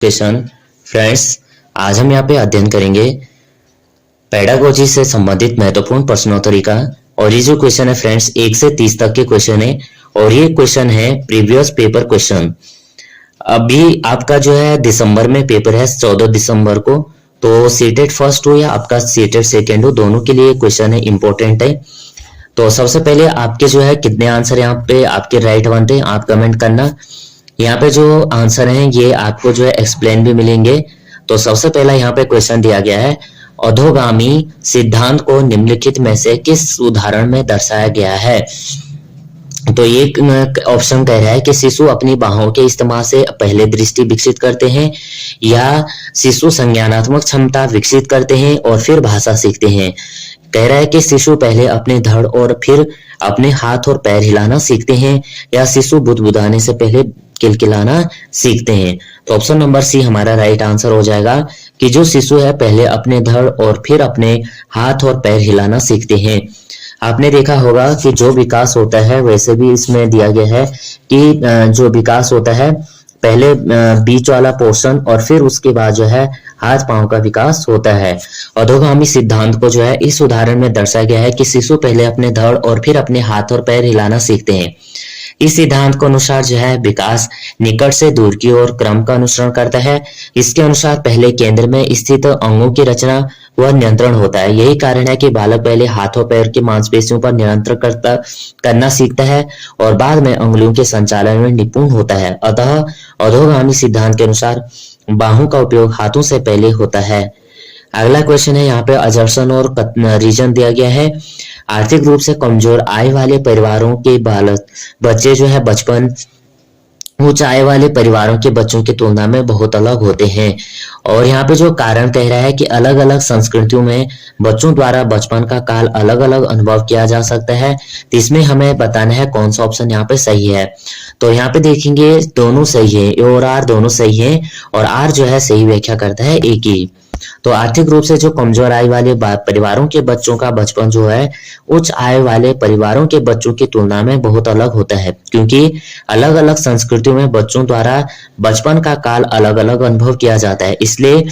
Question. Friends, आज हम यहाँ पे अध्ययन करेंगे पेडागोजी से संबंधित महत्वपूर्ण प्रश्नोत्तरी का। और ये जो क्वेश्चन है फ्रेंड्स 1 से 30 तक के क्वेश्चन है और ये क्वेश्चन है प्रीवियस पेपर क्वेश्चन। अभी आपका जो है दिसंबर में पेपर है 14 दिसंबर को, तो सीटेट फर्स्ट हो या आपका सीटेट सेकेंड हो, दोनों के लिए क्वेश्चन है इंपॉर्टेंट है। तो सबसे पहले आपके जो है कितने आंसर यहाँ पे आपके राइट बनते हैं आप कमेंट करना। यहाँ पे जो आंसर हैं ये आपको जो है एक्सप्लेन भी मिलेंगे। तो सबसे पहला यहाँ पे क्वेश्चन दिया गया है, अधोगामी सिद्धांत को निम्नलिखित में से किस उदाहरण में दर्शाया गया है। तो ये ऑप्शन कह रहा है कि शिशु अपनी बाहों के इस्तेमाल से पहले दृष्टि विकसित करते हैं, या शिशु संज्ञानात्मक क्षमता विकसित करते हैं और फिर भाषा सीखते हैं। कह रहा है कि शिशु पहले अपने धड़ और फिर अपने हाथ और पैर हिलाना सीखते हैं, या शिशु बुदबुदाने से पहले किलकिलाना सीखते हैं। तो ऑप्शन नंबर सी हमारा राइट आंसर हो जाएगा कि जो शिशु है पहले अपने धड़ और फिर अपने हाथ और पैर हिलाना सीखते हैं। आपने देखा होगा कि जो विकास होता है वैसे भी इसमें दिया गया है कि जो विकास होता है पहले बीच वाला पोर्शन और फिर उसके बाद जो है हाथ पांव का विकास होता है। अधोगामी सिद्धांत को जो है इस उदाहरण में दर्शाया गया है कि शिशु पहले अपने धड़ और फिर अपने हाथ और पैर हिलाना सीखते हैं। इस सिद्धांत के अनुसार जो है विकास निकट से दूर की ओर क्रम का अनुसरण करता है। इसके अनुसार पहले केंद्र में स्थित अंगों की रचना व नियंत्रण होता है। यही कारण है कि बालक पहले हाथों पैर की मांसपेशियों पर नियंत्रण करना सीखता है और बाद में अंगुलियों के संचालन में निपुण होता है। अतः अधोगामी सिद्धांत के अनुसार बाहों का उपयोग हाथों से पहले होता है। अगला क्वेश्चन है यहाँ पे अजर्सन और रीजन दिया गया है। आर्थिक रूप से कमजोर आय वाले परिवारों के बच्चे जो है बचपन उच्च आय वाले परिवारों के बच्चों की तुलना में बहुत अलग होते हैं। और यहाँ पे जो कारण कह रहा है कि अलग अलग संस्कृतियों में बच्चों द्वारा बचपन का काल अलग अलग अनुभव किया जा सकता है। तो इसमें हमें बताना है कौन सा ऑप्शन यहाँ पे सही है। तो यहाँ पे देखेंगे दोनों सही है, ए और आर दोनों सही है और आर जो है सही व्याख्या करता है ए की। तो आर्थिक रूप से जो कमजोर आय वाले परिवारों के बच्चों का बचपन जो है उच्च आय वाले परिवारों के बच्चों की तुलना में बहुत अलग होता है, क्योंकि अलग अलग संस्कृतियों में बच्चों द्वारा बचपन का काल अलग अलग अनुभव किया जाता है। इसलिए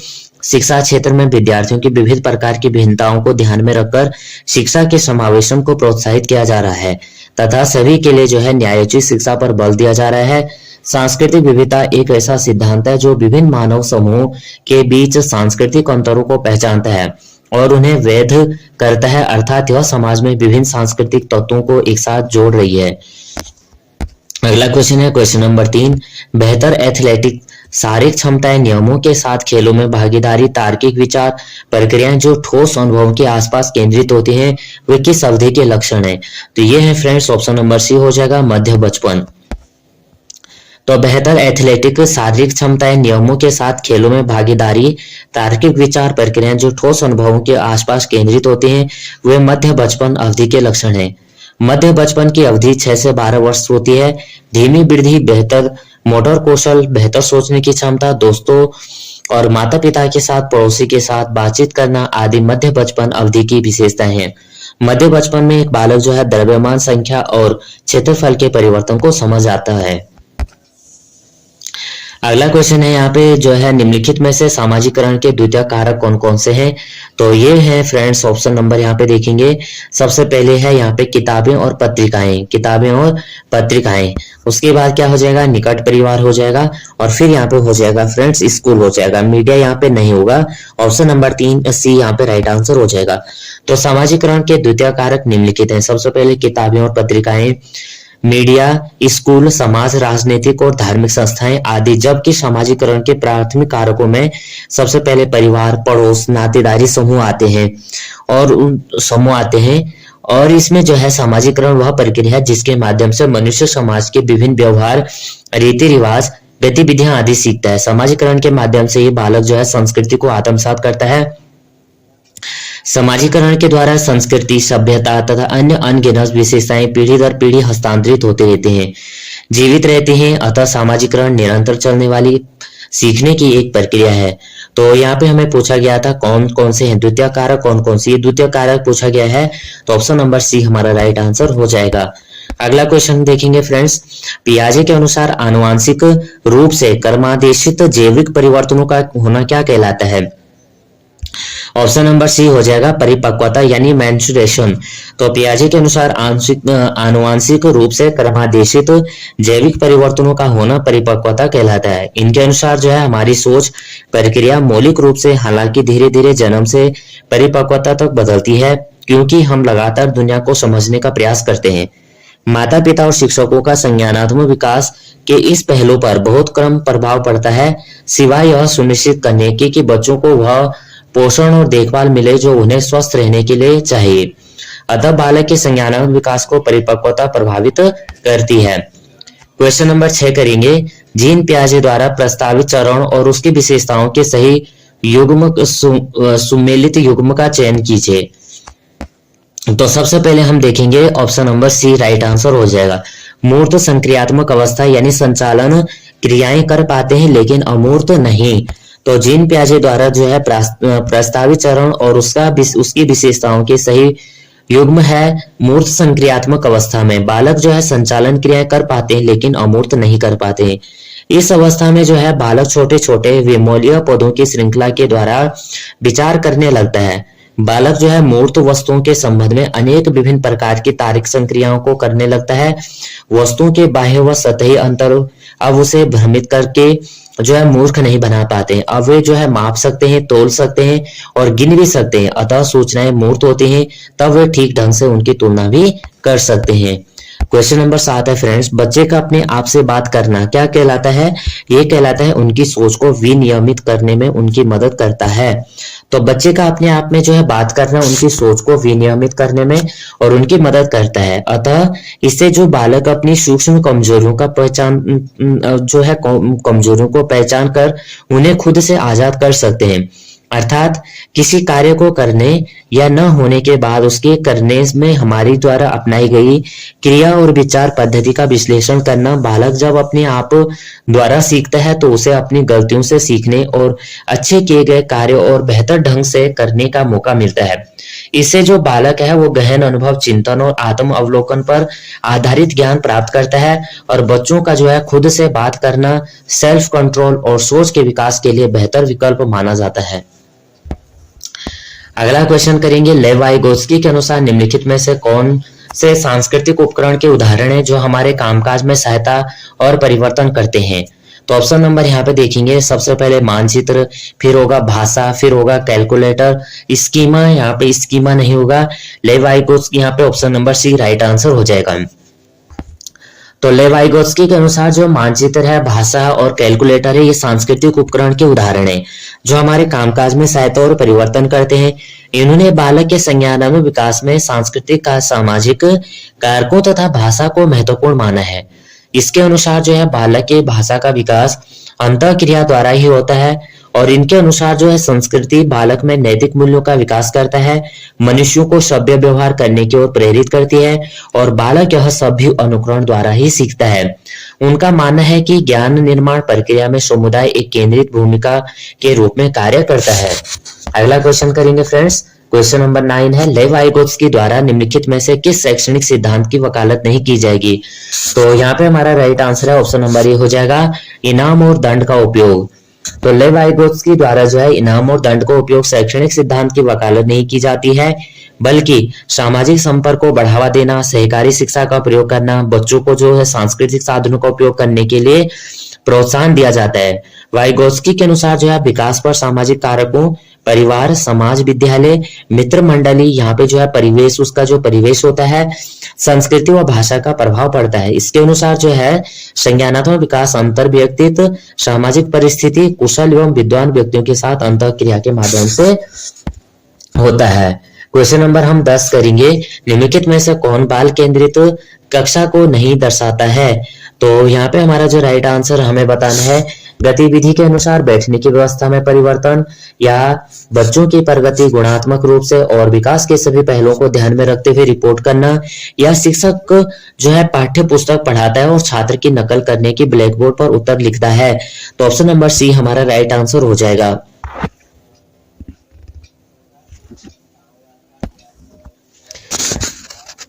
शिक्षा क्षेत्र में विद्यार्थियों की विविध प्रकार की भिन्नताओं को ध्यान में रखकर शिक्षा के समावेशन को प्रोत्साहित किया जा रहा है तथा सभी के लिए जो है न्यायोचित शिक्षा पर बल दिया जा रहा है। सांस्कृतिक विविधता एक ऐसा सिद्धांत है जो विभिन्न मानव समूह के बीच सांस्कृतिक अंतरों को पहचानता है और उन्हें वैध करता है, अर्थात यह समाज में विभिन्न सांस्कृतिक तत्वों को एक साथ जोड़ रही है। अगला क्वेश्चन है क्वेश्चन नंबर 3, बेहतर एथलेटिक शारीरिक क्षमताएं नियमों के साथ खेलों में भागीदारी तार्किक विचार प्रक्रियाएं जो ठोस अनुभवों के आसपास केंद्रित होती हैं वे किस अवधि के लक्षण हैं। तो ये है फ्रेंड्स ऑप्शन नंबर सी हो जाएगा मध्य बचपन। तो बेहतर एथलेटिक शारीरिक क्षमताएं नियमों के साथ खेलों में भागीदारी तार्किक विचार प्रक्रियाएं जो ठोस अनुभवों के आसपास केंद्रित होते हैं वे मध्य बचपन अवधि के लक्षण हैं। मध्य बचपन की अवधि 6 से 12 वर्ष होती है। धीमी वृद्धि, बेहतर मोटर कौशल, बेहतर सोचने की क्षमता, दोस्तों और माता पिता के साथ पड़ोसी के साथ बातचीत करना आदि मध्य बचपन अवधि की विशेषताएं हैं। मध्य बचपन में एक बालक जो है द्रव्यमान संख्या और क्षेत्रफल के परिवर्तन को समझ आता है। अगला क्वेश्चन है यहाँ पे जो है निम्नलिखित में से सामाजिकरण के द्वितीय कारक कौन कौन से हैं। तो ये है फ्रेंड्स ऑप्शन नंबर यहाँ पे देखेंगे। सबसे पहले है यहाँ पे किताबें और पत्रिकाएं, किताबें और पत्रिकाएं। उसके बाद क्या हो जाएगा निकट परिवार हो जाएगा और फिर यहाँ पे हो जाएगा फ्रेंड्स स्कूल हो जाएगा। मीडिया यहाँ पे नहीं होगा। ऑप्शन नंबर 3 सी यहाँ पे राइट आंसर हो जाएगा। तो सामाजिकरण के द्वितीय कारक निम्नलिखित है। सबसे पहले किताबें और पत्रिकाएं, मीडिया, स्कूल, समाज, राजनीतिक और धार्मिक संस्थाएं आदि। जबकि सामाजिकरण के प्राथमिक कारकों में सबसे पहले परिवार, पड़ोस, नातेदारी समूह आते हैं और इसमें जो है सामाजिकरण वह प्रक्रिया है जिसके माध्यम से मनुष्य समाज के विभिन्न व्यवहार, रीति रिवाज, गतिविधियां आदि सीखता है। सामाजिकरण के माध्यम से ये बालक जो है संस्कृति को आत्मसात करता है। समाजीकरण के द्वारा संस्कृति, सभ्यता तथा अन्य अनगिनत विशेषताएं पीढ़ी दर पीढ़ी हस्तांतरित होते रहते हैं, जीवित रहते हैं। अतः सामाजीकरण निरंतर चलने वाली सीखने की एक प्रक्रिया है। तो यहाँ पे हमें पूछा गया था कौन कौन से हैं द्वितीय कारक, कौन कौन से ये द्वितीय कारक पूछा गया है। तो ऑप्शन नंबर सी हमारा राइट आंसर हो जाएगा। अगला क्वेश्चन देखेंगे फ्रेंड्स, पियाजे के अनुसार आनुवांशिक रूप से क्रमादेशित जैविक परिवर्तनों का होना क्या कहलाता है? ऑप्शन नंबर सी हो जाएगा परिपक्वता यानी मैच्योरेशन। तो पियाजे के अनुसार आनुवांशिक रूप से क्रमादेशित जैविक परिवर्तनों का होना परिपक्वता कहलाता है। इनके अनुसार जो है हमारी सोच प्रक्रिया मौलिक रूप से हालांकि धीरे धीरे जन्म से परिपक्वता तक बदलती है, क्योंकि हम लगातार दुनिया को समझने का प्रयास करते हैं। माता पिता और शिक्षकों का संज्ञानात्मक विकास के इस पहलू पर बहुत कम प्रभाव पड़ता है, सिवाय यह सुनिश्चित करने के कि बच्चों को वह पोषण और देखभाल मिले जो उन्हें स्वस्थ रहने के लिए चाहिए। अतः बालक के संज्ञानात्मक विकास को परिपक्वता प्रभावित करती है। क्वेश्चन नंबर 6 करेंगे, जीन पियाजे द्वारा प्रस्तावित चरण और उसकी विशेषताओं के सही युग्म सुमेलित युग्म का चयन कीजिए। तो सबसे पहले हम देखेंगे option number C right answer हो जाएगा। मूर्त संक्रियात्मक अवस्था यानी संचालन क्रियाएं कर पाते हैं लेकिन अमूर्त नहीं। तो जीन पियाजे द्वारा जो है प्रस्तावित चरण और उसकी विशेषताओं के सही युग्म है मूर्त संक्रियात्मक अवस्था में बालक जो है संचालन क्रियाएं कर पाते हैं लेकिन अमूर्त नहीं कर पाते हैं। इस अवस्था में जो है बालक छोटे छोटे विमूल्य पदों की श्रृंखला के द्वारा विचार करने लगता है। बालक जो है मूर्त वस्तुओं के संबंध में अनेक विभिन्न प्रकार की तार्किक संक्रियाओं को करने लगता है। वस्तुओं के बाह्य व सतही अंतर अब उसे भ्रमित करके जो है मूर्ख नहीं बना पाते हैं। अब वे जो है माप सकते हैं, तोल सकते हैं और गिन भी सकते हैं। अतः सूचनाएं मूर्त होती हैं, तब वे ठीक ढंग से उनकी तुलना भी कर सकते हैं। क्वेश्चन नंबर 7 है फ्रेंड्स, बच्चे का अपने आप से बात करना क्या कहलाता है? ये कहलाता है उनकी सोच को विनियमित करने में उनकी मदद करता है। तो बच्चे का अपने आप में जो है बात करना उनकी सोच को विनियमित करने में और उनकी मदद करता है। अतः इससे जो बालक अपनी सूक्ष्म कमजोरियों का कमजोरियों को पहचान कर उन्हें खुद से आजाद कर सकते हैं। अर्थात किसी कार्य को करने या न होने के बाद उसके करने में हमारी द्वारा अपनाई गई क्रिया और विचार पद्धति का विश्लेषण करना। बालक जब अपने आप द्वारा सीखता है तो उसे अपनी गलतियों से सीखने और अच्छे किए गए कार्य और बेहतर ढंग से करने का मौका मिलता है। इससे जो बालक है वो गहन अनुभव, चिंतन और आत्म अवलोकन पर आधारित ज्ञान प्राप्त करता है। और बच्चों का जो है खुद से बात करना सेल्फ कंट्रोल और सोच के विकास के लिए बेहतर विकल्प माना जाता है। अगला क्वेश्चन करेंगे, लेव वाइगोत्स्की के अनुसार निम्नलिखित में से कौन से सांस्कृतिक उपकरण के उदाहरण हैं जो हमारे कामकाज में सहायता और परिवर्तन करते हैं? तो ऑप्शन नंबर यहाँ पे देखेंगे, सबसे पहले मानचित्र, फिर होगा भाषा, फिर होगा कैलकुलेटर, स्कीमा, यहाँ पे स्कीमा नहीं होगा। लेव वाइगोत्स्की यहाँ पे option number C right answer हो जाएगा। तो लेव वाइगोत्स्की के अनुसार जो मानचित्र है, भाषा और कैलकुलेटर है, ये सांस्कृतिक उपकरण के उदाहरण हैं जो हमारे कामकाज में सहायता और परिवर्तन करते हैं। इन्होंने बालक के संज्ञानात्मक विकास में सांस्कृतिक का सामाजिक कारकों तथा भाषा को महत्वपूर्ण माना है। इसके अनुसार जो है बालक के भाषा का विकास अंतः क्रिया द्वारा ही होता है और इनके अनुसार जो है संस्कृति बालक में नैतिक मूल्यों का विकास करता है, मनुष्यों को सभ्य व्यवहार करने की ओर प्रेरित करती है और बालक यह सभ्य अनुकरण द्वारा ही सीखता है। उनका मानना है कि ज्ञान निर्माण प्रक्रिया में समुदाय एक केंद्रित भूमिका के रूप में कार्य करता है। अगला क्वेश्चन करेंगे फ्रेंड्स, क्वेश्चन नंबर 9 है, लेव वाइगोत्स्की द्वारा निम्नलिखित में से किस शैक्षणिक सिद्धांत की वकालत नहीं की जाएगी? तो यहाँ पे हमारा राइट आंसर है ऑप्शन नंबर ए हो जाएगा, इनाम और दंड का उपयोग। तो लेव वाइगोत्स्की द्वारा जो है इनाम और दंड का उपयोग शैक्षणिक सिद्धांत की वकालत नहीं की जाती है, बल्कि सामाजिक संपर्क को बढ़ावा देना, सहकारी शिक्षा का प्रयोग करना, बच्चों को जो है सांस्कृतिक साधनों का उपयोग करने के लिए प्रोत्साहन दिया जाता है। वाइगोत्स्की के अनुसार जो है विकास पर सामाजिक कारकों, परिवार, समाज, विद्यालय, मित्र मंडली, यहाँ पे जो है परिवेश, उसका जो परिवेश होता है, संस्कृति व भाषा का प्रभाव पड़ता है। इसके अनुसार जो है संज्ञानात्मक विकास अंतर व्यक्तित्व, सामाजिक परिस्थिति, कुशल एवं विद्वान व्यक्तियों के साथ अंतः क्रिया के माध्यम से होता है। क्वेश्चन नंबर हम 10 करेंगे, निम्नलिखित में से कौन बाल केंद्रित कक्षा को नहीं दर्शाता है? तो यहाँ पे हमारा जो राइट आंसर हमें बताना है, गतिविधि के अनुसार बैठने की व्यवस्था में परिवर्तन, या बच्चों की प्रगति गुणात्मक रूप से और विकास के सभी पहलुओं को ध्यान में रखते हुए रिपोर्ट करना, या शिक्षक जो है पाठ्य पुस्तक पढ़ाता है और छात्र की नकल करने की ब्लैक बोर्ड पर उत्तर लिखता है। तो ऑप्शन नंबर सी हमारा राइट आंसर हो जाएगा।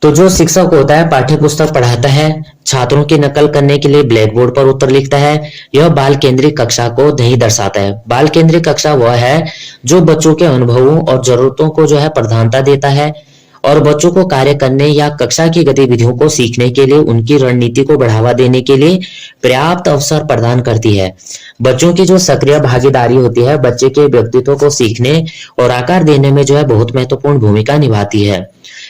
तो जो शिक्षक होता है पाठ्य पुस्तक पढ़ाता है, छात्रों की नकल करने के लिए ब्लैक बोर्ड पर उत्तर लिखता है। यह बाल केंद्रित कक्षा को नहीं दर्शाता है। बाल केंद्रित कक्षा वह है जो बच्चों के अनुभवों और जरूरतों को जो है प्रधानता देता है और बच्चों को कार्य करने या कक्षा की गतिविधियों को सीखने के लिए उनकी रणनीति को बढ़ावा देने के लिए पर्याप्त अवसर प्रदान करती है। बच्चों की जो सक्रिय भागीदारी होती है बच्चे के व्यक्तित्व को सीखने और आकार देने में जो है बहुत महत्वपूर्ण भूमिका निभाती है।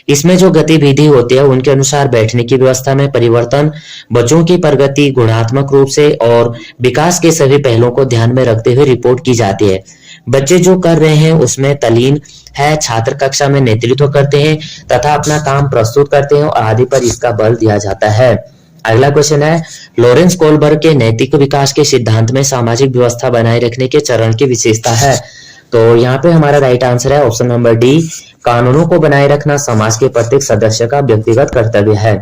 इसमें जो गतिविधि होती है उनके अनुसार बैठने की व्यवस्था में परिवर्तन, बच्चों की प्रगति गुणात्मक रूप से और विकास के सभी पहलुओं को ध्यान में रखते हुए रिपोर्ट की जाती है। बच्चे जो कर रहे हैं उसमें तल्लीन है, छात्र कक्षा में नेतृत्व करते हैं तथा अपना काम प्रस्तुत करते हैं और आदि पर इसका बल दिया जाता है। अगला क्वेश्चन है, लॉरेंस कोलबर्ग के नैतिक विकास के सिद्धांत में सामाजिक व्यवस्था बनाए रखने के चरण की विशेषता है। तो यहाँ पे हमारा राइट आंसर है ऑप्शन नंबर डी, कानूनों को बनाए रखना समाज के प्रत्येक सदस्य का व्यक्तिगत कर्तव्य है।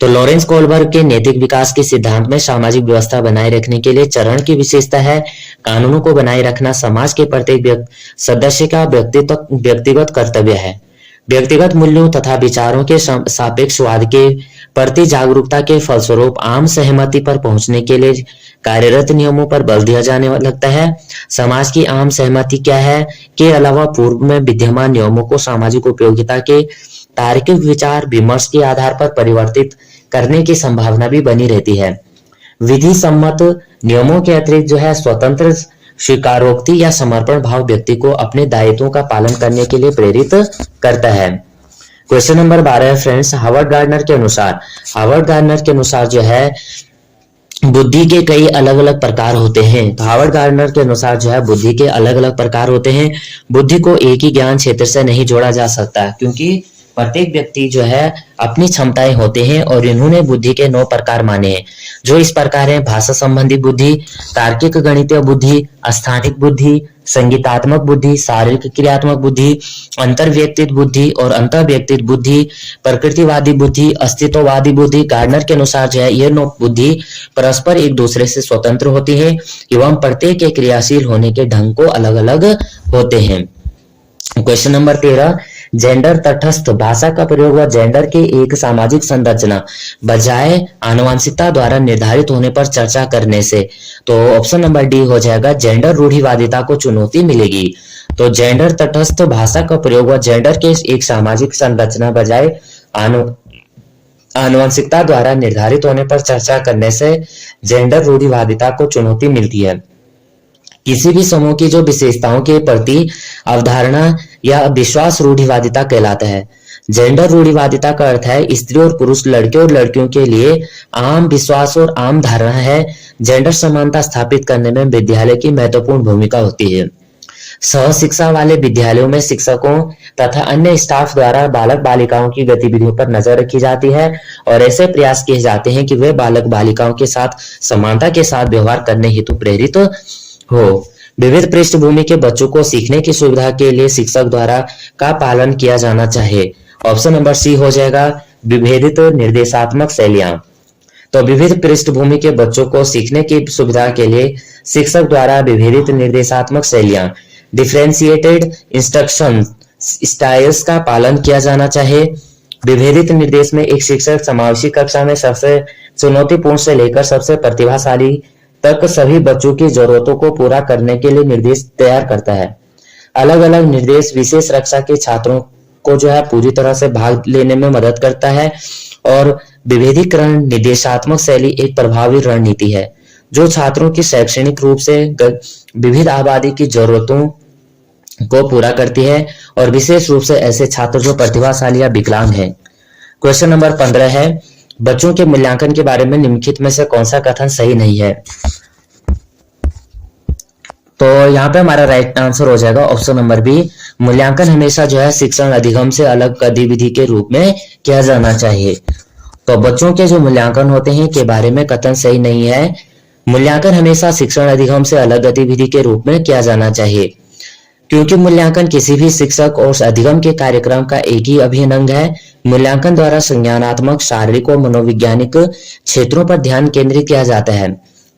तो लॉरेंस कोलबर्ग के नैतिक विकास के सिद्धांत में सामाजिक व्यवस्था बनाए रखने के लिए चरण की विशेषता है, कानूनों को बनाए रखना समाज के प्रत्येक सदस्य का व्यक्तिगत कर्तव्य है। व्यक्तिगत मूल्यों तथा विचारों के सापेक्षवाद के प्रति जागरूकता के फलस्वरूप आम सहमति पर पहुंचने के लिए कार्यरत नियमों पर बल दिया जाने लगता है। समाज की आम सहमति क्या है के अलावा पूर्व में विद्यमान नियमों को सामाजिक उपयोगिता के तार्किक विचार विमर्श के आधार पर परिवर्तित करने की संभावना भी बनी रहती है। विधि सम्मत नियमों के अतिरिक्त जो है स्वतंत्र स्वीकारोक्ति या समर्पण भाव व्यक्ति को अपने दायित्वों का पालन करने के लिए प्रेरित करता है। क्वेश्चन नंबर 12 है फ्रेंड्स, हार्वर्ड गार्डनर के अनुसार जो है बुद्धि के कई अलग अलग प्रकार होते हैं। तो हार्वर्ड गार्डनर के अनुसार जो है बुद्धि के अलग अलग प्रकार होते हैं। बुद्धि को एक ही ज्ञान क्षेत्र से नहीं जोड़ा जा सकता क्योंकि प्रत्येक व्यक्ति जो है अपनी क्षमताएं होते हैं और इन्होंने बुद्धि के 9 प्रकार माने हैं, जो इस प्रकार हैं: भाषा संबंधी बुद्धि, तार्किक गणितीय बुद्धि, स्थानिक बुद्धि, संगीतात्मक बुद्धि, शारीरिक क्रियात्मक बुद्धि, अंतर्व्यक्तित्व बुद्धि और अंतर्व्यक्तित्व बुद्धि, प्रकृतिवादी बुद्धि, अस्तित्ववादी बुद्धि। गार्डनर के अनुसार जो है ये 9 बुद्धि परस्पर एक दूसरे से स्वतंत्र होती है एवं प्रत्येक के क्रियाशील होने के ढंग को अलग अलग होते हैं। क्वेश्चन नंबर 13, जेंडर तटस्थ भाषा का प्रयोग व जेंडर के एक सामाजिक संरचना बजाय आनुवंशिकता द्वारा निर्धारित होने पर चर्चा करने से। तो ऑप्शन नंबर डी हो जाएगा, जेंडर रूढ़िवादिता को चुनौती मिलेगी। तो जेंडर तटस्थ भाषा का प्रयोग व जेंडर के एक सामाजिक संरचना बजाय आनुवंशिकता द्वारा निर्धारित होने पर चर्चा करने से जेंडर रूढ़िवादिता को चुनौती मिलती है। किसी भी समूह की जो विशेषताओं के प्रति अवधारणा या विश्वास रूढ़िवादिता कहलाता है। जेंडर रूढ़िवादिता का अर्थ है स्त्री और पुरुष, लड़के और लड़कियों के लिए आम विश्वास और आम धारणा है। जेंडर समानता स्थापित करने में विद्यालय की महत्वपूर्ण भूमिका होती है। सह शिक्षा वाले विद्यालयों में शिक्षकों तथा अन्य स्टाफ द्वारा बालक बालिकाओं की गतिविधियों पर नजर रखी जाती है और ऐसे प्रयास किए जाते हैं कि वे बालक बालिकाओं के साथ समानता के साथ व्यवहार करने हेतु प्रेरित हो। विविध पृष्ठभूमि के बच्चों को सीखने की सुविधा के लिए शिक्षक द्वारा का पालन किया जाना चाहिए। ऑप्शन नंबर सी हो जाएगा, विभेदित निर्देशात्मक शैलियां। तो विविध पृष्ठभूमि के बच्चों को सीखने की सुविधा के लिए शिक्षक द्वारा विभेदित निर्देशात्मक शैलियां डिफरेंशिएटेड इंस्ट्रक्शन स्टाइल्स का पालन किया जाना चाहिए। विभेदित निर्देश में एक शिक्षक समावेशी कक्षा में सबसे चुनौतीपूर्ण से लेकर सबसे प्रतिभाशाली तक सभी बच्चों की जरूरतों को पूरा करने के लिए निर्देश तैयार करता है। अलग अलग निर्देश विशेष रक्षा के छात्रों को जो है पूरी तरह से भाग लेने में मदद करता है और विभेदीकरण निर्देशात्मक शैली एक प्रभावी रणनीति है जो छात्रों की शैक्षणिक रूप से विविध आबादी की जरूरतों को पूरा करती है और विशेष रूप से ऐसे छात्र जो प्रतिभाशाली या विकलांग हैं। क्वेश्चन नंबर 15 है, बच्चों के मूल्यांकन के बारे में निम्नलिखित में से कौन सा कथन सही नहीं है। तो यहाँ पे हमारा राइट आंसर हो जाएगा ऑप्शन नंबर बी, मूल्यांकन हमेशा जो है शिक्षण अधिगम से अलग गतिविधि के रूप में किया जाना चाहिए। तो बच्चों के जो मूल्यांकन होते हैं के बारे में कथन सही नहीं है। मूल्यांकन हमेशा शिक्षण अधिगम से अलग गतिविधि के रूप में किया जाना चाहिए क्योंकि मूल्यांकन किसी भी शिक्षक और अधिगम के कार्यक्रम का एक ही अभिन्न अंग है। मूल्यांकन द्वारा संज्ञानात्मक, शारीरिक और मनोवैज्ञानिक क्षेत्रों पर ध्यान केंद्रित किया जाता है।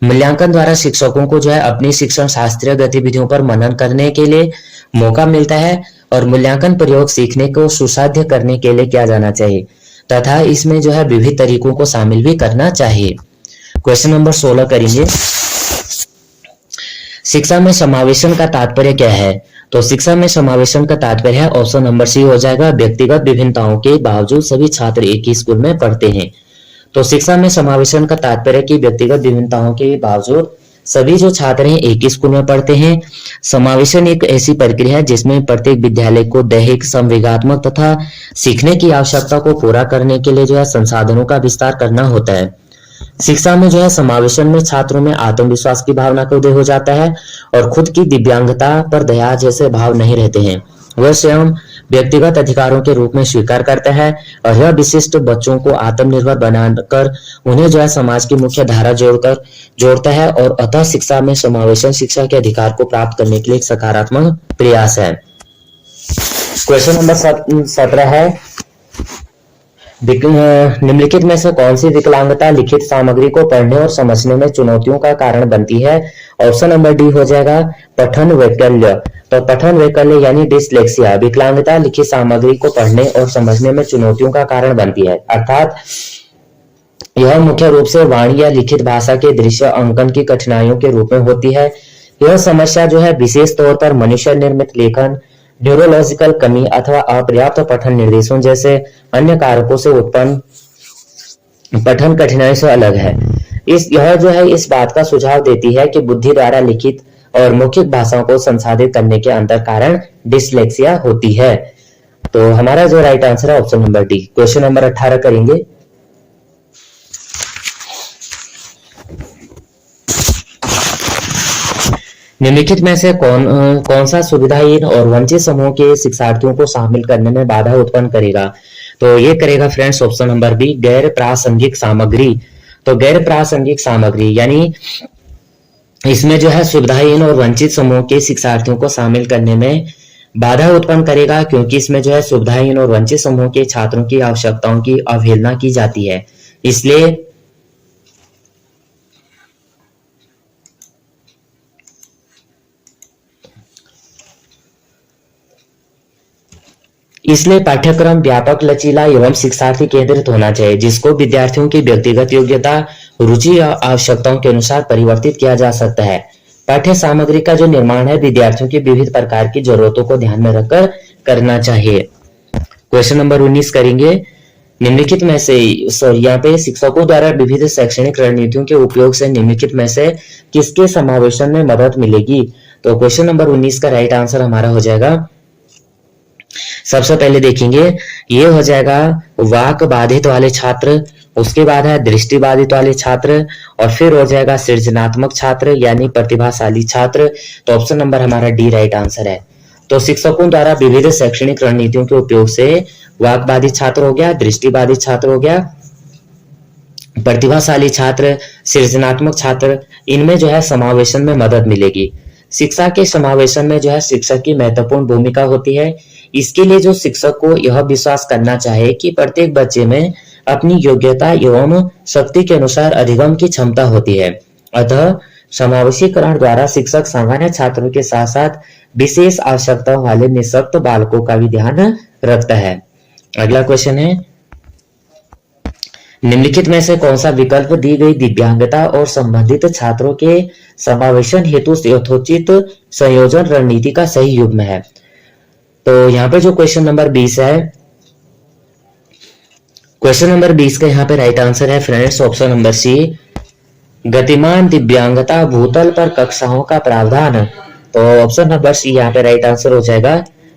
मूल्यांकन द्वारा शिक्षकों को जो है अपनी शिक्षण शास्त्रीय गतिविधियों पर मनन करने के लिए मौका मिलता है और मूल्यांकन प्रयोग सीखने को सुसाध्य करने के लिए किया जाना चाहिए तथा इसमें जो है विविध तरीकों को शामिल भी करना चाहिए। क्वेश्चन नंबर 16 करेंगे, शिक्षा में समावेशन का तात्पर्य क्या है? तो शिक्षा में समावेशन का तात्पर्य है, ऑप्शन नंबर सी हो जाएगा, व्यक्तिगत विभिन्नताओं के बावजूद सभी छात्र एक ही स्कूल में पढ़ते हैं। तो शिक्षा में समावेशन का तात्पर्य कि व्यक्तिगत विभिन्नताओं के बावजूद सभी जो छात्र हैं एक ही स्कूल में पढ़ते हैं। समावेशन एक ऐसी प्रक्रिया है जिसमें प्रत्येक विद्यालय को दैहिक, संवेगात्मक तथा सीखने की आवश्यकता को पूरा करने के लिए जो है संसाधनों का विस्तार करना होता है। शिक्षा में जो है समावेशन में छात्रों में आत्मविश्वास की भावना का उदय हो जाता है और खुद की दिव्यांगता पर दया जैसे भाव नहीं रहते हैं। वह स्वयं व्यक्तिगत अधिकारों के रूप में स्वीकार करता है और यह विशिष्ट बच्चों को आत्मनिर्भर बनाकर उन्हें जो है समाज की मुख्य धारा जोड़ता है और अतः शिक्षा में समावेशन शिक्षा के अधिकार को प्राप्त करने के लिए एक सकारात्मक प्रयास है। क्वेश्चन नंबर 17 है, निम्नलिखित में से कौन सी विकलांगता लिखित सामग्री को पढ़ने और समझने में चुनौतियों का कारण बनती है? ऑप्शन नंबर डी हो जाएगा, पठन वैकल्य। तो पठन वैकल्य यानी डिसलेक्सिया विकलांगता लिखित सामग्री को पढ़ने और समझने में चुनौतियों का कारण बनती है, अर्थात यह मुख्य रूप से वाणी या लिखित भाषा के दृश्य अंकन की कठिनाइयों के रूप में होती है। यह समस्या जो है विशेष तौर पर मनुष्य निर्मित लेखन, न्यूरोलॉजिकल कमी अथवा अपर्याप्त पठन निर्देशों जैसे अन्य कारकों से उत्पन्न पठन कठिनाई से अलग है। यह जो है इस बात का सुझाव देती है कि बुद्धि द्वारा लिखित और मौखिक भाषाओं को संसाधित करने के अंतर कारण डिसलेक्सिया होती है। तो हमारा जो राइट आंसर है option number D. Question number 18 करेंगे, निम्नलिखित में से कौन सा सुविधाहीन और वंचित समूह के शिक्षार्थियों को शामिल करने में बाधा उत्पन्न करेगा? तो ये करेगा फ्रेंड्स ऑप्शन नंबर बी, गैर प्रासंगिक सामग्री। तो गैर प्रासंगिक सामग्री यानी इसमें जो है सुविधाहीन और वंचित समूह के शिक्षार्थियों को शामिल करने में बाधा उत्पन्न करेगा, क्योंकि इसमें जो है सुविधाहीन और वंचित समूह के छात्रों की आवश्यकताओं की अवहेलना की जाती है। इसलिए पाठ्यक्रम व्यापक, लचीला एवं शिक्षार्थी केंद्रित होना चाहिए, जिसको विद्यार्थियों की व्यक्तिगत योग्यता, रुचि और आवश्यकताओं के अनुसार परिवर्तित किया जा सकता है। पाठ्य सामग्री का जो निर्माण है विद्यार्थियों की विविध प्रकार की जरूरतों को ध्यान में रखकर करना चाहिए। क्वेश्चन नंबर 19 करेंगे, निम्नलिखित में से यहाँ पे शिक्षकों द्वारा विविध शैक्षणिक रणनीतियों के उपयोग से निम्नलिखित में से किसके समावेशन में मदद मिलेगी? तो क्वेश्चन नंबर 19 का राइट आंसर हमारा हो जाएगा, सबसे पहले देखेंगे ये हो जाएगा वाक बाधित वाले छात्र, उसके बाद है दृष्टि बाधित वाले छात्र और फिर हो जाएगा सृजनात्मक छात्र यानी प्रतिभाशाली छात्र। तो ऑप्शन नंबर हमारा डी राइट आंसर है। तो शिक्षकों द्वारा विविध शैक्षणिक रणनीतियों के उपयोग से वाक बाधित छात्र हो गया, दृष्टि बाधित छात्र हो गया, प्रतिभाशाली छात्र, सृजनात्मक छात्र, इनमें जो है समावेशन में मदद मिलेगी। शिक्षा के समावेशन में जो है शिक्षक की महत्वपूर्ण भूमिका होती है। इसके लिए जो शिक्षक को यह विश्वास करना चाहिए कि प्रत्येक बच्चे में अपनी योग्यता एवं शक्ति के अनुसार अधिगम की क्षमता होती है। अतः समावेशीकरण द्वारा शिक्षक सामान्य छात्रों के साथ साथ विशेष आवश्यकताओं वाले निःशक्त बालकों का भी ध्यान रखता है। अगला क्वेश्चन है, निम्नलिखित में से कौन सा विकल्प दी गई दिव्यांगता और संबंधित छात्रों के समावेशन हेतु यथोचित संयोजन रणनीति का सही युग्म है? तो यहाँ पे जो क्वेश्चन नंबर 20 है, क्वेश्चन नंबर 20 का यहाँ पे राइट आंसर है फ्रेंड्स ऑप्शन नंबर सी, गतिमान दिव्यांगता भूतल पर कक्षाओं का प्रावधान। तो ऑप्शन नंबर सी यहाँ पे राइट आंसर हो जाएगा,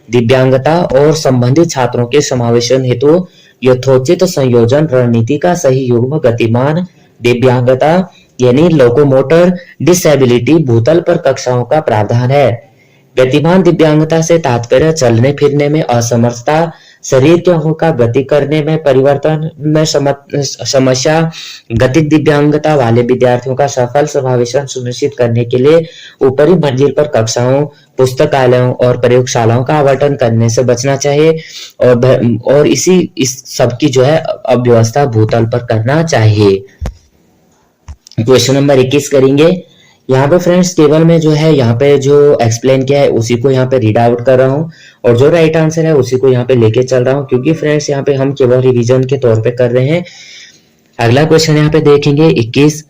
दिव्यांगता और संबंधित छात्रों के समावेशन हेतु यथोचित संयोजन रणनीति का सही युग्म गतिमान दिव्यांगता यानी लोकोमोटर डिसेबिलिटी भूतल पर कक्षाओं का प्रावधान है। गतिमान दिव्यांगता से तात्पर्य चलने फिरने में असमर्थता, शरीर के अंगों का गति करने में परिवर्तन में समस्या। गतिक दिव्यांगता वाले विद्यार्थियों का सफल समावेशन सुनिश्चित करने के लिए ऊपरी मंजिल पर कक्षाओं, पुस्तकालयों और प्रयोगशालाओं का आवंटन करने से बचना चाहिए और इस सब की जो है अव्यवस्था भूतल पर करना चाहिए। क्वेश्चन नंबर 21 करेंगे, यहाँ पे फ्रेंड्स केवल मैं जो है यहाँ पे जो एक्सप्लेन किया है उसी को यहाँ पे रीड आउट कर रहा हूँ और जो राइट आंसर है उसी को यहाँ पे लेके चल रहा हूँ, क्योंकि फ्रेंड्स यहाँ पे हम केवल रिवीजन के तौर पे कर रहे हैं। अगला क्वेश्चन यहाँ पे देखेंगे 21,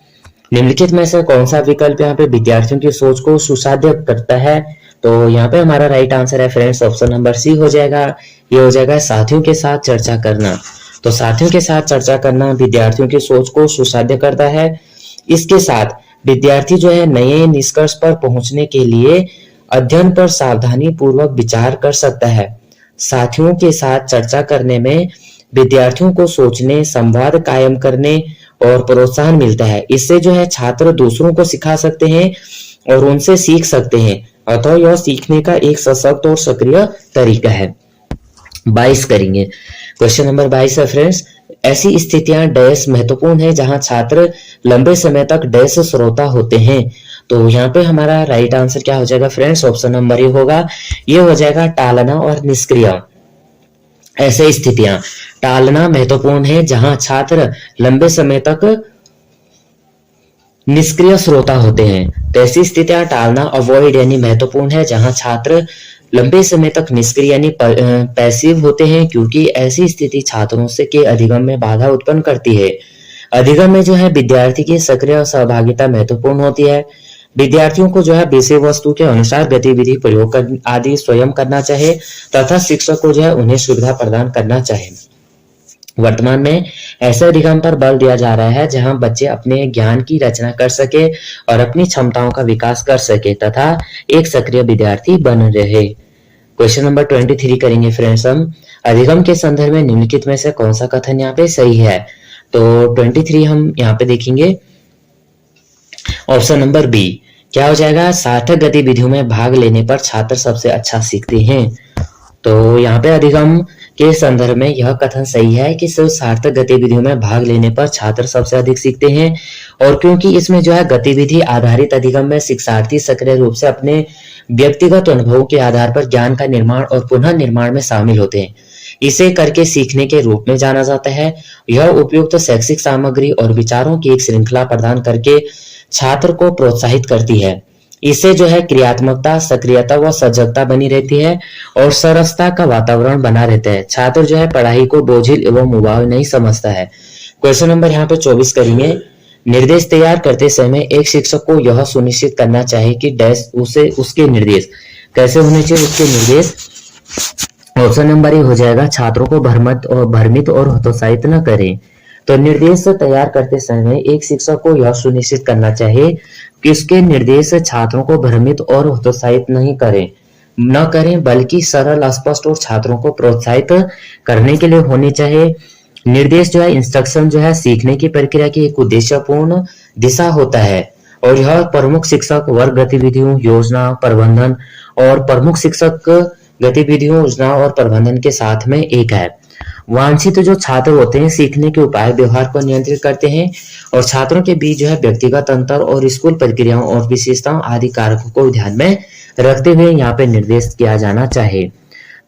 निम्नलिखित में से कौन सा विकल्प यहाँ पे विद्यार्थियों की सोच को सुसाध्य करता है। तो यहाँ पे हमारा राइट आंसर है फ्रेंड्स ऑप्शन नंबर सी हो जाएगा। ये हो जाएगा साथियों के साथ चर्चा करना। तो साथियों के साथ चर्चा करना विद्यार्थियों की सोच को सुसाध्य करता है। इसके साथ विद्यार्थी जो है नए निष्कर्ष पर पहुंचने के लिए अध्ययन पर सावधानी पूर्वक विचार कर सकता है। साथियों के साथ चर्चा करने में विद्यार्थियों को सोचने, संवाद कायम करने और प्रोत्साहन मिलता है। इससे जो है छात्र दूसरों को सिखा सकते हैं और उनसे सीख सकते हैं, अतः यह सीखने का एक सशक्त और सक्रिय तरीका है। 22 करेंगे। क्वेश्चन नंबर 22 है फ्रेंड्स, ऐसी स्थितियां डैश महत्वपूर्ण है जहां छात्र लंबे समय तक डैश श्रोता होते हैं। तो यहाँ पे हमारा राइट आंसर क्या हो जाएगा फ्रेंड्स, ऑप्शन नंबर ए होगा। ये हो जाएगा टालना और निष्क्रिय। ऐसे स्थितियां टालना महत्वपूर्ण है जहां छात्र लंबे समय तक निष्क्रिय श्रोता होते हैं। तो ऐसी स्थितियां टालना अवॉइड यानी महत्वपूर्ण है जहां छात्र लंबे समय तक निष्क्रिय यानी पैसिव होते हैं, क्योंकि ऐसी स्थिति छात्रों से के अधिगम में बाधा उत्पन्न करती है। अधिगम में जो है विद्यार्थी की सक्रिय सहभागिता महत्वपूर्ण होती है। विद्यार्थियों को जो है विषय वस्तु के अनुसार गतिविधि प्रयोग आदि स्वयं करना चाहिए तथा शिक्षक को जो है उन्हें सुविधा प्रदान करना चाहिए। वर्तमान में ऐसे अधिगम पर बल दिया जा रहा है जहां बच्चे अपने ज्ञान की रचना कर सके और अपनी क्षमताओं का विकास कर सके तथा एक सक्रिय विद्यार्थी बन रहे। क्वेश्चन नंबर 23 करेंगे फ्रेंड्स हम, अधिगम के संदर्भ में निम्नलिखित में से कौन सा कथन यहाँ पे सही है। तो 23 हम यहाँ पे देखेंगे ऑप्शन नंबर बी। क्या हो जाएगा, सार्थक गतिविधियों में भाग लेने पर छात्र सबसे अच्छा सीखते हैं। तो यहाँ पे अधिगम के संदर्भ में यह कथन सही है कि सिर्फ सार्थक गतिविधियों में भाग लेने पर छात्र सबसे अधिक सीखते हैं, और क्योंकि इसमें जो है गतिविधि आधारित अधिगम में शिक्षार्थी सक्रिय रूप से अपने व्यक्तिगत अनुभवों के आधार पर ज्ञान का निर्माण और पुनः निर्माण में शामिल होते हैं। इसे करके सीखने के रूप में जाना जाता है। यह उपयुक्त शैक्षिक सामग्री और विचारों की एक श्रृंखला प्रदान करके छात्र को प्रोत्साहित करती है। इससे जो है क्रियात्मकता, सक्रियता व सजगता बनी रहती है और सरसता का वातावरण बना रहता है। छात्र जो है पढ़ाई को बोझिल एवं मुभाव नहीं समझता है। क्वेश्चन नंबर यहाँ पे 24 करेंगे। निर्देश तैयार करते समय एक शिक्षक को यह सुनिश्चित करना चाहिए कि डैश उसे उसके निर्देश कैसे होने चाहिए। उसके निर्देश ऑप्शन नंबर ए हो जाएगा, छात्रों को भ्रमित और हतोत्साहित न करें। तो निर्देश तैयार करते समय एक शिक्षक को यह सुनिश्चित करना चाहिए कि उसके निर्देश छात्रों को भ्रमित और हतोत्साहित न करें बल्कि सरल, स्पष्ट और छात्रों को प्रोत्साहित करने के लिए होने चाहिए। निर्देश जो है, इंस्ट्रक्शन जो है सीखने की प्रक्रिया की एक उद्देश्यपूर्ण दिशा होता है और यह प्रमुख शिक्षक वर्ग गतिविधियों, योजना प्रबंधन और प्रमुख शिक्षक गतिविधियों, योजना और प्रबंधन के साथ में एक है। वांछित जो छात्र होते हैं सीखने के उपाय व्यवहार को नियंत्रित करते हैं और छात्रों के बीच जो है व्यक्तिगत अंतर और स्कूल प्रक्रियाओं और विशेषताओं आदि कारकों को ध्यान में रखते हुए यहाँ पे निर्देश किया जाना चाहिए।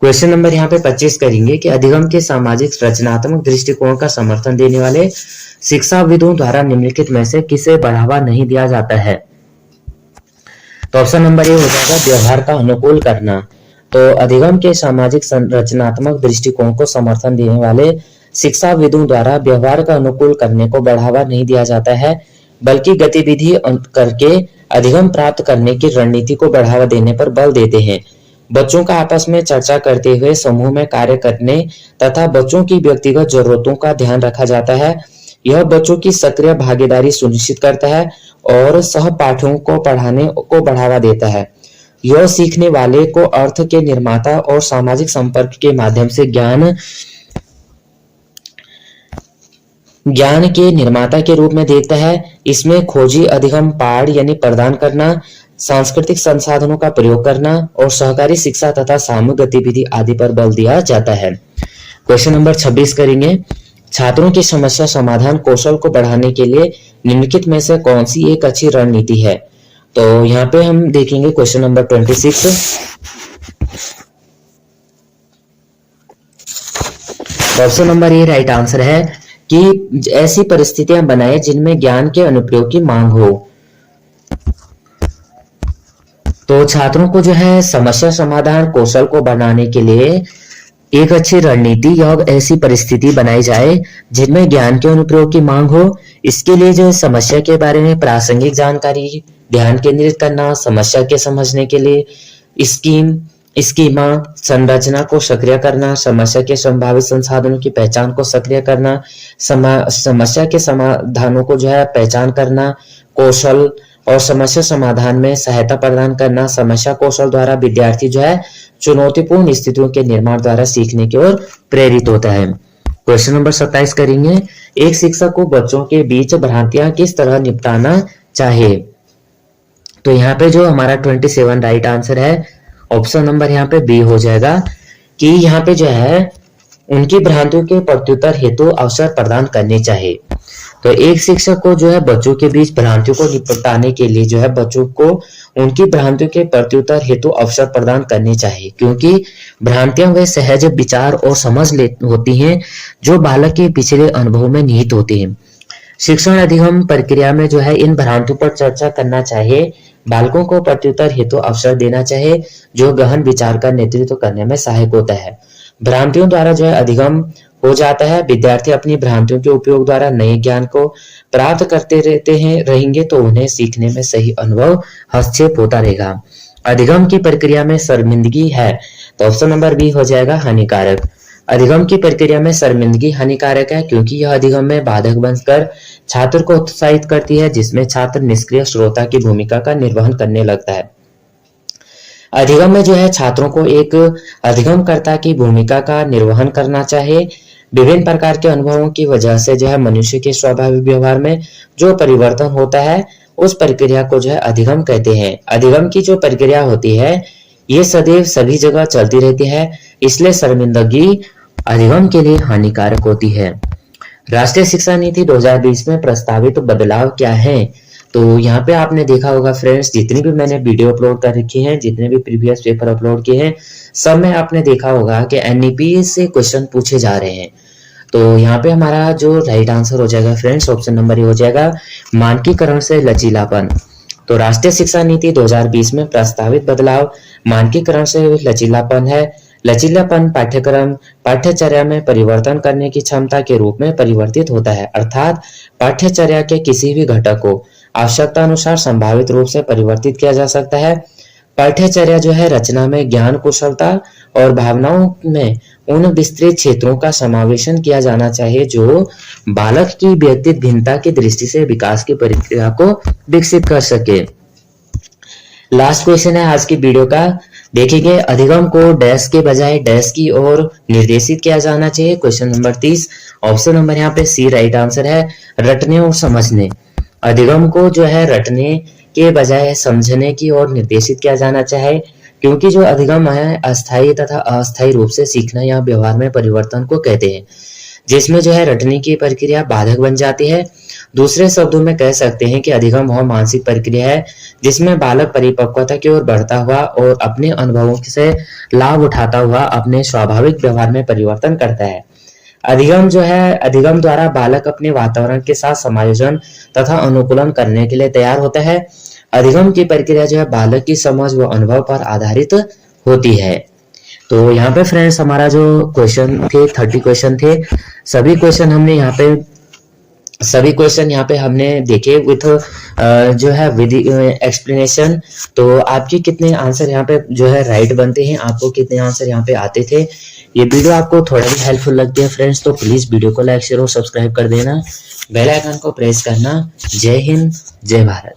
क्वेश्चन नंबर यहाँ पे 25 करेंगे कि अधिगम के सामाजिक रचनात्मक दृष्टिकोण का समर्थन देने वाले शिक्षाविदों द्वारा निम्नलिखित में से किसे बढ़ावा नहीं दिया जाता है। तो ऑप्शन नंबर ए हो जाएगा, व्यवहार का अनुकूल करना। तो अधिगम के सामाजिक रचनात्मक दृष्टिकोण को समर्थन देने वाले शिक्षाविदों द्वारा व्यवहार का अनुकूल करने को बढ़ावा नहीं दिया जाता है, बल्कि गतिविधि करके अधिगम प्राप्त करने की रणनीति को बढ़ावा देने पर बल देते हैं। बच्चों का आपस में चर्चा करते हुए समूह में कार्य करने तथा बच्चों की व्यक्तिगत जरूरतों का ध्यान रखा जाता है। यह बच्चों की सक्रिय भागीदारी सुनिश्चित करता है और सहपाठियों को पढ़ाने को बढ़ावा देता है। यह सीखने वाले को अर्थ के निर्माता और सामाजिक संपर्क के माध्यम से ज्ञान के निर्माता के रूप में देखता है। इसमें खोजी अधिगम पाठ यानी प्रदान करना, सांस्कृतिक संसाधनों का प्रयोग करना और सहकारी शिक्षा तथा सामूहिक गतिविधि आदि पर बल दिया जाता है। क्वेश्चन नंबर 26 करेंगे। छात्रों की समस्या समाधान कौशल को बढ़ाने के लिए निम्नलिखित में से कौन सी एक अच्छी रणनीति है। तो यहाँ पे हम देखेंगे question number 26। Option number A right answer है कि ऐसी परिस्थितियां बनाए जिनमें ज्ञान के अनुप्रयोग की मांग हो। तो छात्रों को जो है समस्या समाधान कौशल को बढ़ाने के लिए एक अच्छी रणनीति या ऐसी परिस्थिति बनाई जाए जिनमें ज्ञान के अनुप्रयोग की मांग हो। इसके लिए जो समस्या के बारे में प्रासंगिक जानकारी ध्यान केंद्रित करना, समस्या के समझने के लिए स्कीमा संरचना को सक्रिय करना, समस्या के संभावित संसाधनों की पहचान को सक्रिय करना, समस्या के समाधानों को जो है पहचान करना, कौशल और समस्या समाधान में सहायता प्रदान करना। समस्या कौशल द्वारा विद्यार्थी जो है चुनौतीपूर्ण स्थितियों के निर्माण द्वारा सीखने की ओर प्रेरित होता है। क्वेश्चन नंबर 27 करेंगे, एक शिक्षक को बच्चों के बीच भ्रांतियां किस तरह निपटाना चाहिए। तो यहाँ पे जो हमारा 27 राइट आंसर है, ऑप्शन नंबर यहाँ पे बी हो जाएगा कि यहाँ पे जो है उनकी भ्रांतियों के प्रत्युत्तर हेतु अवसर प्रदान करने चाहिए। तो एक शिक्षक को जो है बच्चों के बीच भ्रांतियों को निपटाने के लिए जो है बच्चों को उनकी भ्रांतियों के प्रत्युत्तर हेतु अवसर प्रदान करने चाहिए, क्योंकि भ्रांतियां वे सहज विचार और समझ होती हैं जो बालक के पिछले अनुभव में निहित होती हैं। शिक्षण अधिगम प्रक्रिया में जो है इन भ्रांतियों पर चर्चा करना चाहिए, बालकों को प्रत्युत्तर हेतु अवसर देना चाहिए जो गहन विचार का नेतृत्व करने में सहायक होता है। भ्रांतियों द्वारा जो है अधिगम हो जाता है। विद्यार्थी अपनी भ्रांतियों के उपयोग द्वारा नए ज्ञान को प्राप्त करते रहेंगे तो उन्हें सीखने में सही अनुभव हस्तक्षेप होता रहेगा। अधिगम की प्रक्रिया में शर्मिंदगी है, तो ऑप्शन नंबर बी हो जाएगा हानिकारक। अधिगम की प्रक्रिया में शर्मिंदगी हानिकारक है क्योंकि यह अधिगम में बाधक बनकर छात्र को उत्साहित करती है, जिसमें छात्र निष्क्रिय श्रोता की भूमिका का निर्वहन करने लगता है। अधिगम में जो है छात्रों को एक अधिगमकर्ता की भूमिका का निर्वहन करना चाहिए। विभिन्न प्रकार के अनुभवों की वजह से जो है मनुष्य के स्वाभाविक व्यवहार में जो परिवर्तन होता है उस प्रक्रिया को जो है अधिगम कहते हैं। अधिगम की जो प्रक्रिया होती है ये सदैव सभी जगह चलती रहती है, इसलिए शर्मिंदगी अधिगम के लिए हानिकारक होती है। राष्ट्रीय शिक्षा नीति 2020 में प्रस्तावित बदलाव क्या है। तो यहाँ पे आपने देखा होगा फ्रेंड्स, जितनी भी मैंने वीडियो अपलोड कर रखी हैं, जितने भी प्रीवियस पेपर अपलोड किए हैं, सब में आपने देखा होगा कि एनईपी से क्वेश्चन पूछे जा रहे हैं। तो यहाँ पे हमारा जो राइट आंसर हो जाएगा फ्रेंड्स, ऑप्शन नंबर ए हो जाएगा मानकीकरण से लचीलापन। तो राष्ट्रीय शिक्षा नीति 2020 में प्रस्तावित बदलाव मानकीकरण से लचीलापन है। लचीलापन पाठ्यक्रम पाठ्यचर्या में परिवर्तन करने की क्षमता के रूप में परिवर्तित होता है, अर्थात पाठ्यचर्या के किसी भी घटक को आवश्यकता अनुसार संभावित रूप से परिवर्तित किया जा सकता है। पाठ्यचर्या जो है रचना में ज्ञान कुशलता और भावनाओं में उन विस्तृत क्षेत्रों का समावेशन किया जाना चाहिए जो बालक की व्यक्तिगत भिन्नता की दृष्टि से विकास की प्रक्रिया को विकसित कर सके। लास्ट क्वेश्चन है आज की वीडियो का, देखेंगे अधिगम को डैश के बजाय डैश की ओर निर्देशित किया जाना चाहिए। क्वेश्चन नंबर 30, ऑप्शन नंबर यहाँ पे सी राइट आंसर है, रटने और समझने। अधिगम को जो है रटने के बजाय समझने की ओर निर्देशित किया जाना चाहिए, क्योंकि जो अधिगम है अस्थायी तथा अस्थायी रूप से सीखना या व्यवहार में परिवर्तन को कहते हैं, जिसमें जो है रटने की प्रक्रिया बाधक बन जाती है। दूसरे शब्दों में कह सकते हैं कि अधिगम वह मानसिक प्रक्रिया है जिसमें बालक परिपक्वता की ओर बढ़ता हुआ और अपने अनुभवों से लाभ उठाता हुआ अपने स्वाभाविक व्यवहार में परिवर्तन करता है। अधिगम जो है अधिगम द्वारा बालक अपने वातावरण के साथ समायोजन तथा अनुकूलन करने के लिए तैयार होता है। अधिगम की प्रक्रिया जो है बालक की समझ व अनुभव पर आधारित होती है। तो यहाँ पे फ्रेंड्स हमारा जो क्वेश्चन थे 30 क्वेश्चन थे, सभी क्वेश्चन यहाँ पे हमने देखे विथ जो है विद एक्सप्लेनेशन। तो आपके कितने आंसर यहाँ पे जो है राइट बनते हैं, आपको कितने आंसर यहाँ पे आते थे। ये वीडियो आपको थोड़ा भी हेल्पफुल लगती है फ्रेंड्स तो प्लीज वीडियो को लाइक शेयर और सब्सक्राइब कर देना, बेल आइकन को प्रेस करना। जय हिंद, जय भारत।